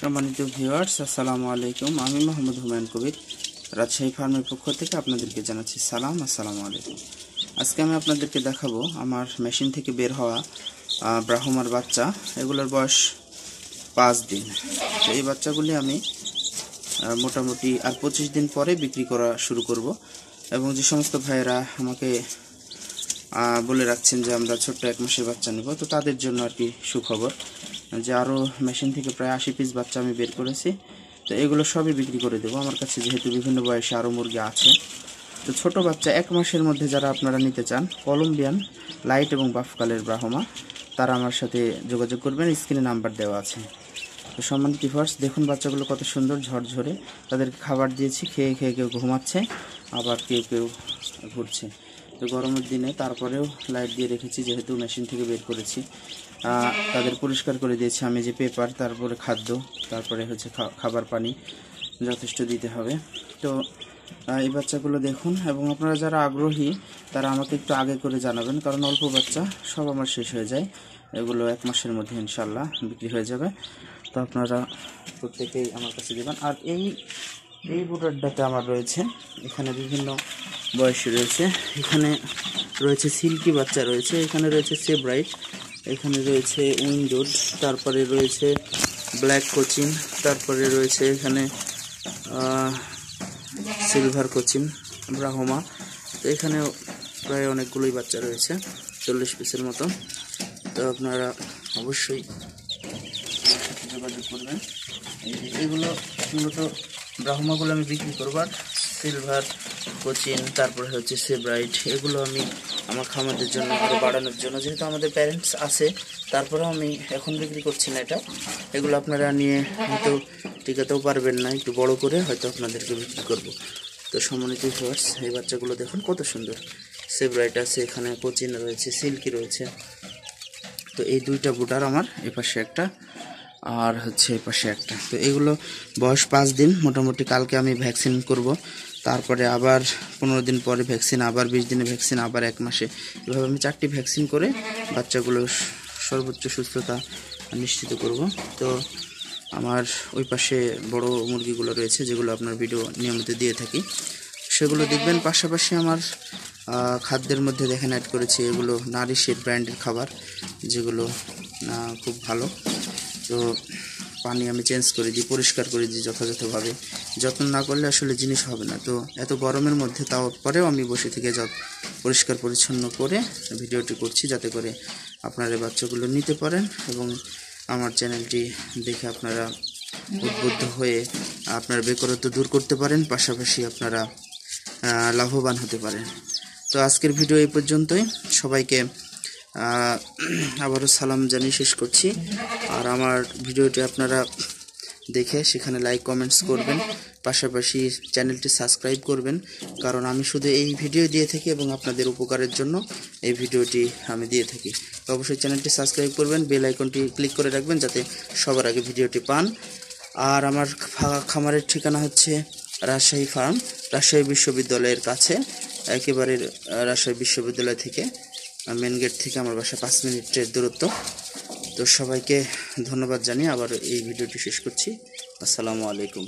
সম্মানিত ভিউয়ার্স, আসসালামু আলাইকুম। আমি মোহাম্মদ হুমায়ুন কবির, রাজশাহী ফার্মের পক্ষ থেকে আপনাদেরকে জানাচ্ছি সালাম। আসসালামু আলাইকুম। আজকে আমি আপনাদেরকে দেখাবো আমার মেশিন থেকে বের হওয়া ব্রাহ্মার বাচ্চা। এগুলোর বয়স 5 দিন। তো এই বাচ্চাগুলি আমি মোটামুটি আর 25 দিন পরে বিক্রি করা শুরু করব। এবং যে সমস্ত ভাইয়েরা আমাকে বলে রাখছেন যে আমরা ছোট্ট 1 মাসের বাচ্চা নেব, তো তাদের জন্য আর কি সুখবর যে আরও মেশিন থেকে প্রায় 80 পিস বাচ্চা আমি বের করেছি। তো এগুলো সবই বিক্রি করে দেবো। আমার কাছে যেহেতু বিভিন্ন বয়সে আরও মুরগি আছে, তো ছোট বাচ্চা 1 মাসের মধ্যে যারা আপনারা নিতে চান, কলম্বিয়ান লাইট এবং বাফকালের ব্রাহ্মা, তারা আমার সাথে যোগাযোগ করবেন। স্ক্রিনে নাম্বার দেওয়া আছে। তো সম্মানিত ভিউয়ার্স, দেখুন বাচ্চাগুলো কত সুন্দর ঝরঝরে। তাদেরকে খাবার দিয়েছি, খেয়ে খেয়ে কেউ ঘুমাচ্ছে, আবার কেউ কেউ ঘুরছে। তো গরমের দিনে তারপরেও লাইট দিয়ে রেখেছি, যেহেতু মেশিন থেকে বের করেছি। তাদের পরিষ্কার করে দিয়েছি আমি, যে পেপার, তারপরে খাদ্য, তারপরে হচ্ছে খাবার পানি যথেষ্ট দিতে হবে। তো এই বাচ্চাগুলো দেখুন, এবং আপনারা যারা আগ্রহী তারা আমাকে একটু আগে করে জানাবেন, কারণ অল্প বাচ্চা সব আমার শেষ হয়ে যায়। এগুলো 1 মাসের মধ্যে ইনশাল্লাহ বিক্রি হয়ে যাবে। তো আপনারা প্রত্যেকেই আমার কাছে দেবেন। আর এই বুটারটাতে আমার রয়েছে, এখানে বিভিন্ন বয়সী রয়েছে। এখানে রয়েছে সিল্কি বাচ্চা রয়েছে, এখানে রয়েছে সেব্রাইট, এখানে রয়েছে উইন্ডোড, তারপরে রয়েছে ব্ল্যাক কোচিন, তারপরে রয়েছে এখানে সিলভার কোচিন ব্রাহ্মা। তো এখানে প্রায় অনেকগুলোই বাচ্চা রয়েছে, 40 পিসের মতো। তো আপনারা অবশ্যই যোগাযোগ করবেন। এইগুলো মূলত ব্রাহ্মাগুলো আমি বিক্রি করবো, আর সিলভার কোচিন, তারপরে হচ্ছে সেব্রাইট, এগুলো আমি আমার খামারদের জন্য আরও বাড়ানোর জন্য, যেহেতু আমাদের প্যারেন্টস আছে, তারপরেও আমি এখন বিক্রি করছি না এটা। এগুলো আপনারা নিয়ে হয়তো টিকাতেও পারবেন না, একটু বড় করে হয়তো আপনাদেরকে বিক্রি করব। তো সম্মানিত ভিউয়ার্স, এই বাচ্চাগুলো দেখুন কত সুন্দর। সেব্রাইট আছে, এখানে কোচিন রয়েছে, সিল্কি রয়েছে। তো এই 2টা বুটার আমার এপাশে একটা, আর হচ্ছে এপাশে একটা। তো এগুলো বয়স 5 দিন মোটামুটি। কালকে আমি ভ্যাকসিন করব, তারপরে আবার 15 দিন পরে ভ্যাকসিন, আবার 20 দিনে ভ্যাকসিন, আবার 1 মাসে। এভাবে আমি 4টি ভ্যাকসিন করে বাচ্চাগুলোর সর্বোচ্চ সুস্থতা নিশ্চিত করব। তো আমার ওই পাশে বড় মুরগিগুলো রয়েছে, যেগুলো আপনার ভিডিও নিয়মিত দিয়ে থাকি, সেগুলো দেখবেন। পাশাপাশি আমার খাদ্যের মধ্যে দেখেন অ্যাড করেছি এগুলো নারিশের ব্র্যান্ডের খাবার, যেগুলো খুব ভালো। তো পানি আমি চেঞ্জ করে দিই, পরিষ্কার করে দিই যথাযথভাবে। যত্ন না করলে আসলে জিনিস হবে না। তো এত গরমের মধ্যে তাও পরেও আমি বসে থেকে পরিষ্কার পরিচ্ছন্ন করে ভিডিওটি করছি, যাতে করে আপনারা বাচ্চাগুলো নিতে পারেন এবং আমার চ্যানেলটি দেখে আপনারা উদ্বুদ্ধ হয়ে আপনার বেকারত্ব দূর করতে পারেন, পাশাপাশি আপনারা লাভবান হতে পারেন। তো আজকের ভিডিও এই পর্যন্তই। সবাইকে আবারও সালাম জানিয়ে শেষ করছি। আর আমার ভিডিওটি আপনারা দেখে সেখানে লাইক কমেন্টস করবেন, পাশাপাশি চ্যানেলটি সাবস্ক্রাইব করবেন, কারণ আমি শুধু এই ভিডিও দিয়ে থাকি এবং আপনাদের উপকারের জন্য এই ভিডিওটি আমি দিয়ে থাকি। তো অবশ্যই চ্যানেলটি সাবস্ক্রাইব করবেন, বেল আইকনটি ক্লিক করে রাখবেন যাতে সবার আগে ভিডিওটি পান। আর আমার খামারের ঠিকানা হচ্ছে রাজশাহী ফার্ম, রাজশাহী বিশ্ববিদ্যালয়ের কাছে, একেবারে রাজশাহী বিশ্ববিদ্যালয় থেকে মেন গেট থেকে আমার বাসা 5 মিনিটের দূরত্ব। তো সবাইকে ধন্যবাদ জানিয়ে আবার এই ভিডিওটি শেষ করছি। আসসালামু আলাইকুম।